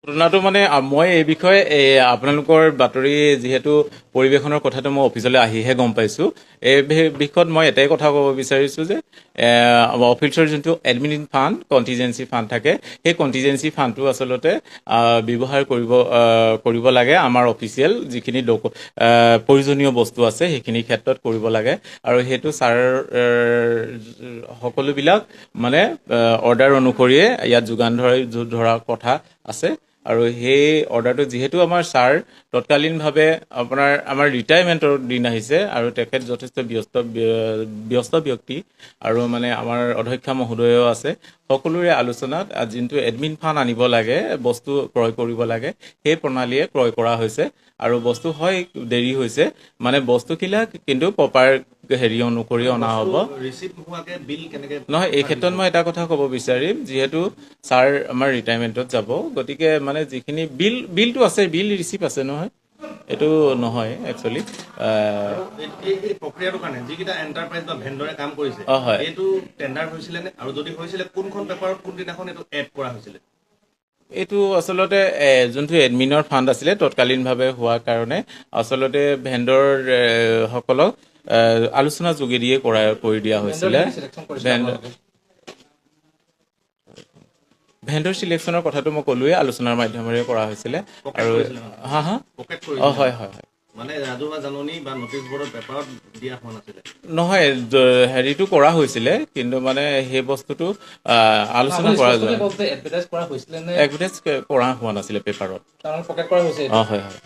ঘটনাটো মানে মই এই বিষয়ে আপোনালোকৰ বাতৰি যিহেতু পৰিৱেশনৰ কথাটো মই অফিচলৈ আহিহে গম পাইছোঁ। এই বিষয়ত মই এটাই কথা ক'ব বিচাৰিছোঁ যে অফিচৰ যোনটো এডমিন ফাণ্ড কণ্টিজেঞ্চি ফাণ্ড থাকে, সেই কণ্টিজেঞ্চি ফাণ্ডটো আচলতে ব্যৱহাৰ কৰিব লাগে আমাৰ অফিচিয়েল যিখিনি প্ৰয়োজনীয় বস্তু আছে সেইখিনিৰ ক্ষেত্ৰত কৰিব লাগে। আৰু সেইটো ছাৰ সকলোবিলাক মানে অৰ্ডাৰ অনুসৰিয়ে ইয়াত যোগান ধৰা কথা আছে। আৰু সেই অৰ্ডাৰটো যিহেতু আমাৰ ছাৰ তৎকালীনভাৱে আমাৰ ৰিটায়াৰমেণ্টৰ দিন আহিছে আৰু তেখেত যথেষ্ট ব্যস্ত ব্যক্তি আৰু মানে আমাৰ অধ্যক্ষ মহোদয়ও আছে। সকলোৰে আলোচনাত যোনটো এডমিন ফাণ্ড আনিব লাগে, বস্তু ক্ৰয় কৰিব লাগে, সেই প্ৰণালীয়ে ক্ৰয় কৰা হৈছে। আৰু বস্তু হয় দেৰি হৈছে, মানে বস্তুবিলাক কিন্তু প্ৰপাৰ হেৰি অনুসৰি অনা হ'ব। নহয়, এই ক্ষেত্ৰত মই এটা কথা ক'ব বিচাৰিম, যিহেতু ছাৰ আমাৰ ৰিটায়াৰমেণ্টত যাব, গতিকে মানে যিখিনি বিলটো আছে, বিল ৰিচিপ্ট আছে নহয়, এইটো নহয় একচুৱেলি প্ৰক্ৰিয়াটোৰ কাৰণে যিকেইটা এণ্টাৰপ্ৰাইজ বা ভেণ্ডৰে কাম কৰিছে এইটো টেণ্ডাৰ হৈছিলে নে? আৰু যদি হৈছিলে কোনখন পেপাৰত কোনদিনাখন এইটো এড কৰা হৈছিলে? এইটো আচলতে যোনটো এডমিনৰ ফাণ্ড আছিলে তৎকালীনভাৱে হোৱাৰ কাৰণে আচলতে ভেণ্ডৰ সকলক আলোচনাৰ যোগেদিয়ে কৰি দিয়া হৈছিলে। ভেণ্ডৰ চিলেকশ্যনৰ কথাটো মই ক'লোৱে, আলোচনাৰ মাধ্যমেৰে কৰা হৈছিলে। আৰু হয় হয় হয়, মানে ৰাজহুৱা জাননী বা নটিচ বৰ্ডৰ পেপাৰত দিয়া হোৱা নাছিলে? নহয়, হেৰিটো কৰা হৈছিলে, কিন্তু মানে সেই বস্তুটো আলোচনা কৰা যায়, এডভাৰটাইজ কৰা হোৱা নাছিলে পেপাৰত। হয় হয়।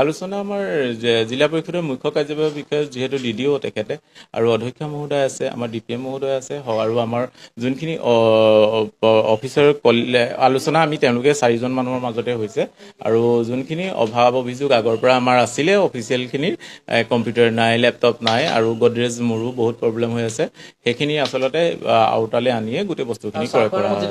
আলোচনা আমাৰ জিলা পৰিষদৰ মুখ্য কাৰ্যবাহী বিষয়া যিহেতু DDO তেখেতে, আৰু অধ্যক্ষ মহোদয় আছে, আমাৰ DPM মহোদয় আছে, আৰু আমাৰ যোনখিনি অফিচৰ আলোচনা আমি তেওঁলোকে 4জন মানুহৰ মাজতে হৈছে। আৰু যোনখিনি অভাৱ অভিযোগ আগৰ পৰা আমাৰ আছিলে অফিচিয়েলখিনিৰ, কম্পিউটাৰ নাই, লেপটপ নাই, আৰু গডৰেজ মোৰো বহুত প্ৰব্লেম হৈ আছে, সেইখিনি আচলতে আওতালে আনিয়ে গোটেই বস্তুখিনি ক্ৰয় কৰা হয়।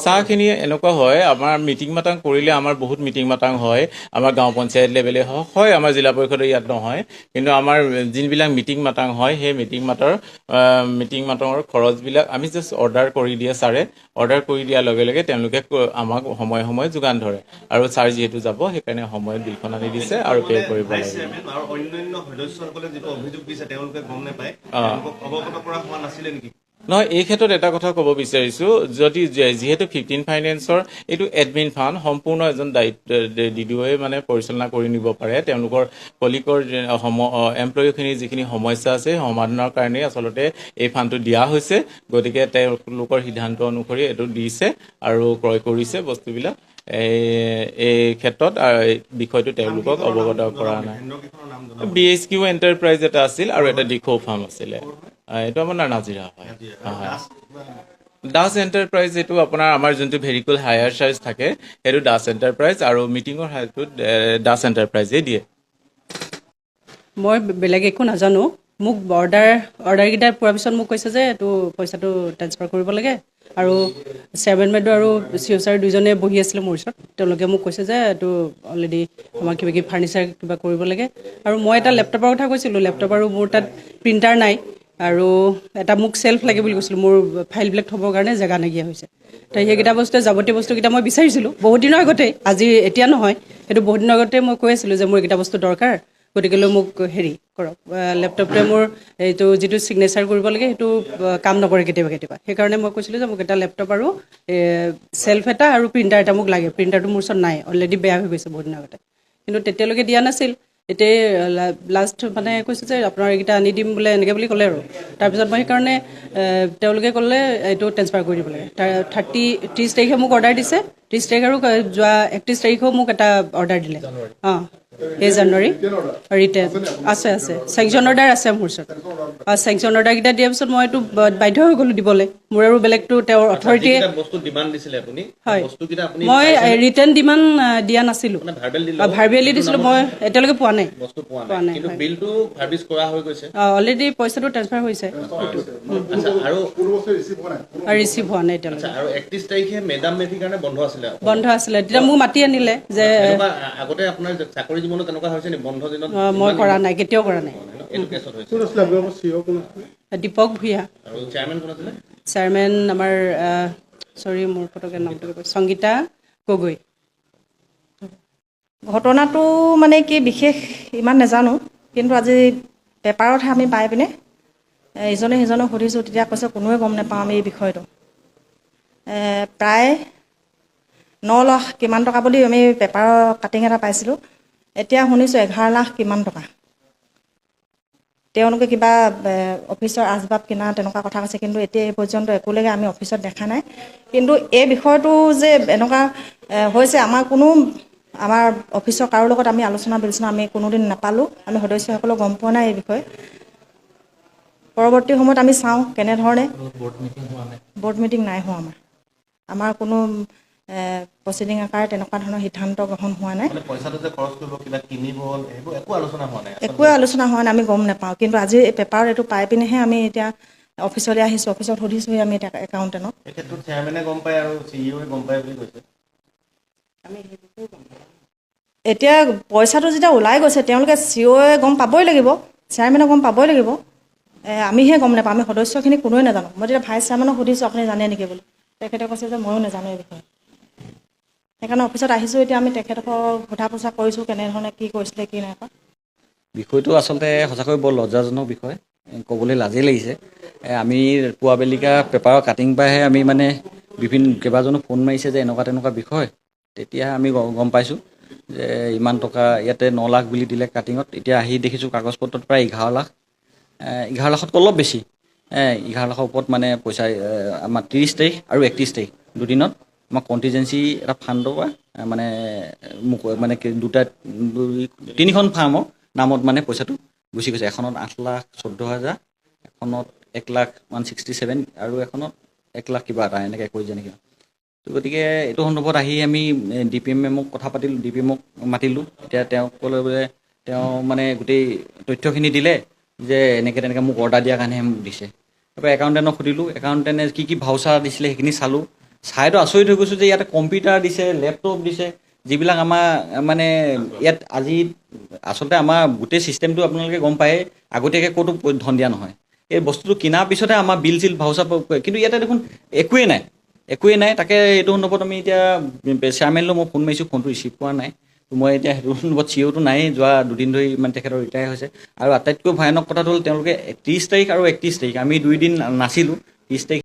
চাহখিনি এনেকুৱা হয়, আমাৰ মিটিং মাটাং কৰিলে আমাৰ বহুত মিটিং মাটাং হয়, আমাৰ গাঁও পঞ্চায়ত লেভেলে হয়, আমাৰ জিলা পৰিষদৰ ইয়াত নহয়, কিন্তু আমাৰ যিবিলাক মিটিং মাটাং হয় সেই মিটিং মাটঙৰ খৰচবিলাক আমি জাষ্ট অৰ্ডাৰ কৰি দিয়ে ছাৰে, অৰ্ডাৰ কৰি দিয়াৰ লগে লগে তেওঁলোকে আমাক সময়ে সময়ে যোগান ধৰে। আৰু ছাৰ যিহেতু যাব সেইকাৰণে সময়ত বিলখন আনি দিছে আৰু পে' কৰিব লাগে। আৰু অন্যান্য সদস্যসকলে যিটো অভিযোগ দিছে তেওঁলোকে গম নাপায়, অৱগত কৰা হোৱা নাছিলে নেকি? নহয়, এই ক্ষেত্ৰত এটা কথা ক'ব বিচাৰিছোঁ, যিহেতু 15 ফাইনেন্সৰ এইটো এডমিন ফাণ্ড সম্পূৰ্ণ এজন DDOয়ে মানে পৰিচালনা কৰি নিব পাৰে। তেওঁলোকৰ কলিকৰ এমপ্লয়ীখিনিৰ যিখিনি সমস্যা আছে সমাধানৰ কাৰণেই আচলতে এই ফাণ্ডটো দিয়া হৈছে। গতিকে তেওঁলোকৰ সিদ্ধান্ত অনুসৰি এইটো দিছে আৰু ক্ৰয় কৰিছে বস্তুবিলাক। এই ক্ষেত্ৰত বিষয়টো তেওঁলোকক অৱগত কৰা নাই। BHQ এণ্টাৰপ্ৰাইজ এটা আছিল আৰু এটা দিখৌ ফাৰ্ম আছিলে, এইটো আপোনাৰ নাজিৰা হয়। দাস এণ্টাৰপ্ৰাইজ এইটো আপোনাৰ আমাৰ যোনটো ভেহিকল হায়াৰ চাৰ্জ থাকে সেইটো দাস এণ্টাৰপ্ৰাইজ, আৰু মিটিঙৰ হাইটো দাস এণ্টাৰপ্ৰাইজেই দিয়ে। মই বেলেগ একো নাজানো। মোক অৰ্ডাৰকেইটা পোৱাৰ পিছত মোক কৈছে যে এইটো পইচাটো ট্ৰান্সফাৰ কৰিব লাগে, আৰু চেয়াৰমেন বাইদেউ আৰু CO ছাৰ দুইজনে বহি আছিলে মোৰ ওচৰত। তেওঁলোকে মোক কৈছে যে এইটো অলৰেডি আমাক কিবা কিবি ফাৰ্নিচাৰ কিবা কৰিব লাগে। আৰু মই এটা লেপটপৰ কথা কৈছিলোঁ, লেপটপ আৰু মোৰ তাত প্ৰিণ্টাৰ নাই, আৰু এটা মোক চেল্ফ লাগে বুলি কৈছিলোঁ, মোৰ ফাইলবিলাক থ'বৰ কাৰণে জেগা নাইকিয়া হৈছে। তো সেইকেইটা যাৱতীয় বস্তুকেইটা মই বিচাৰিছিলোঁ বহুত দিনৰ আগতে, এতিয়া নহয়, সেইটো বহুত দিনৰ আগতে মই কৈ আছিলোঁ যে মোৰ এইকেইটা বস্তু দৰকাৰ, গতিকেলৈ মোক হেৰি কৰক। লেপটপটোৱে মোৰ এইটো যিটো ছিগনেচাৰ কৰিব লাগে সেইটো কাম নকৰে কেতিয়াবা। সেইকাৰণে মই কৈছিলোঁ যে মোক এটা লেপটপ আৰু চেল্ফ এটা আৰু প্ৰিণ্টাৰ এটা মোক লাগে। প্ৰিণ্টাৰটো মোৰ ওচৰত নাই, অলৰেডি বেয়া হৈ গৈছে বহুত দিনৰ আগতে, কিন্তু তেতিয়ালৈকে দিয়া নাছিল। এতিয়া লাষ্ট মানে কৈছে যে আপোনাৰ এইকেইটা আনি দিম বোলে, এনেকৈ বুলি ক'লে। আৰু তাৰপিছত মই সেইকাৰণে তেওঁলোকে ক'লে এইটো ট্ৰান্সফাৰ কৰি দিব লাগে। 30 তাৰিখে মোক অৰ্ডাৰ দিছে, 30 তাৰিখ আৰু যোৱা 31 তাৰিখেও মোক এটা অৰ্ডাৰ দিলে। এই জানুৱাৰী ৰিটাৰ্ণ আছে চেংচন অৰ্ডাৰ আছে মোৰ ওচৰত। চেংচন অৰ্ডাৰকেইটা দিয়াৰ পিছত মই এইটো বাধ্য হৈ গ'লোঁ দিবলৈ। মোৰ আৰু বেলেগটো তেওঁৰ অথৰিটিয়ে হয়, মই ৰিটাৰ্ণ ডিমাণ্ড দিয়া নাছিলোঁ, ভাৰ্বেলি দিছিলোঁ। মই এতিয়ালৈকে পোৱা নাই। অলৰেডি পইচাটো ট্ৰান্সফাৰ হৈছে, ৰিচিভ হোৱা নাই এতিয়ালৈকে। বন্ধ আছিলে, তেতিয়া মোক মাতি আনিলে যে মই কৰা নাই, কেতিয়াও কৰা নাই। দীপক ভূঞা চেয়াৰমেন, আমাৰ চৰি মোৰ ফটকে নামটো সংগীতা গগৈ। ঘটনাটো মানে কি বিশেষ ইমান নাজানো, কিন্তু আজি পেপাৰতহে আমি পাই পিনে ইজনে সিজনক সুধিছোঁ, তেতিয়া কৈছে কোনোৱে গম নাপাওঁ আমি এই বিষয়টো। প্ৰায় 9 লাখ কিমান টকা বুলি আমি পেপাৰৰ কাটিং এটা পাইছিলোঁ, এতিয়া শুনিছোঁ 11 লাখ কিমান টকা। তেওঁলোকে কিবা অফিচৰ আচবাব কিনা তেনেকুৱা কথা কৈছে, কিন্তু এতিয়া এই পৰ্যন্ত একোলৈকে আমি অফিচত দেখা নাই। কিন্তু এই বিষয়টো যে এনেকুৱা হৈছে, আমাৰ অফিচৰ কাৰো লগত আমি আলোচনা বিলোচনা আমি কোনোদিন নাপালোঁ, আমি সদস্যসকলেও গম পোৱা নাই এই বিষয়ে। পৰৱৰ্তী সময়ত আমি চাওঁ কেনেধৰণে। বৰ্ড মিটিং নাই হোৱা আমাৰ কোনো প্ৰচিডিং আকাৰে তেনেকুৱা ধৰণৰ সিদ্ধান্ত গ্ৰহণ হোৱা নাই। পইচাটো যে খৰচ কৰিব কিবা কিনিব সেইবোৰ একো আলোচনা হোৱা নাই। একোৱে আলোচনা হোৱা নাই, আমি গম নাপাওঁ। কিন্তু আজি এই পেপাৰত এইটো পাই পিনেহে আমি এতিয়া অফিচলৈ আহিছোঁ, অফিচত সুধিছোঁহি আমি এতিয়া একাউণ্টেণ্টক। এই ক্ষেত্ৰত চেয়াৰমেনে গম পায় আৰু CEO গম পায় বুলি কৈছে। এতিয়া পইচাটো যেতিয়া ওলাই গৈছে, তেওঁলোকে COয়ে গম পাবই লাগিব, চেয়াৰমেনে গম পাবই লাগিব। আমিহে গম নাপাওঁ, আমি সদস্যখিনি কোনোৱে নাজানো। মই তেতিয়া ভাইচ চেয়াৰমেনক সুধিছোঁ আপুনি জানে নেকি বুলি, তেখেতে কৈছে যে ময়ো নাজানো এই বিষয়ে। সেইকাৰণে অফিচত আহিছোঁ, এতিয়া আমি তেখেতক সোধা পোছা কৰিছোঁ কেনেধৰণে কি কৰিছিলে কি নাই কৰা। বিষয়টো আচলতে সঁচাকৈ বৰ লজ্জাজনক বিষয়, ক'বলৈ লাজেই লাগিছে। আমি পুৱা বেলিকা পেপাৰৰ কাটিং পাইহে আমি মানে কেইবাজনো ফোন মাৰিছে যে এনেকুৱা তেনেকুৱা বিষয়, তেতিয়াহে আমি গম পাইছোঁ যে ইমান টকা ইয়াতে 9 লাখ বুলি দিলে কাটিঙত। এতিয়া আহি দেখিছোঁ কাগজ পত্ৰত প্ৰায় 11 লাখ, 11 লাখতকৈ অলপ বেছি, 11 লাখৰ ওপৰত মানে পইচা আমাৰ 30 তাৰিখ আৰু 31 তাৰিখ দুদিনত আমাৰ কণ্টিজেঞ্চি এটা ফাণ্ডৰ পৰা মানে তিনিখন ফাৰ্মৰ নামত মানে পইচাটো গুচি গৈছে। এখনত 8,14,000, এখনত 1,167 আৰু এখনত 1 লাখ কিবা এটা এনেকৈ কৈ যায় নেকি। তো গতিকে এইটো সন্দৰ্ভত আহি আমি DPM মেমক কথা পাতিলোঁ, DPMক মাতিলোঁ। এতিয়া তেওঁক ক'লে বোলে তেওঁ মানে গোটেই তথ্যখিনি দিলে যে এনেকৈ তেনেকৈ মোক অৰ্ডাৰ দিয়াৰ কাৰণেহে মোক দিছে। তাৰপৰা একাউণ্টেণ্টক সুধিলোঁ, একাউণ্টেণ্টে কি ভাউচাৰ দিছিলে সেইখিনি চালোঁ। চাইতো আচৰিত হৈ গৈছোঁ যে ইয়াতে কম্পিউটাৰ দিছে, লেপটপ দিছে, যিবিলাক আমাৰ মানে ইয়াত আজি আচলতে আমাৰ গোটেই ছিষ্টেমটো আপোনালোকে গম পায়ে, আগতীয়াকৈ ক'তো ধন দিয়া নহয়। এই বস্তুটো কিনাৰ পিছতহে আমাৰ বিল চিল ভাউচাৰ, কিন্তু ইয়াতে দেখোন একোৱেই নাই। তাকে এইটো সন্দৰ্ভত আমি এতিয়া চেয়াৰমেনলৈ মই ফোন মাৰিছোঁ, ফোনটো ৰিচিভ কৰা নাই। মই এতিয়া সেইটো সন্দৰ্ভত COটো নায়েই, যোৱা 2 দিন ধৰি মানে তেখেতৰ ৰিটায়াৰ হৈছে। আৰু আটাইতকৈ ভয়ানক কথাটো হ'ল তেওঁলোকে 30 তাৰিখ আৰু 31 তাৰিখ আমি 2 দিন নাছিলোঁ, 30 তাৰিখ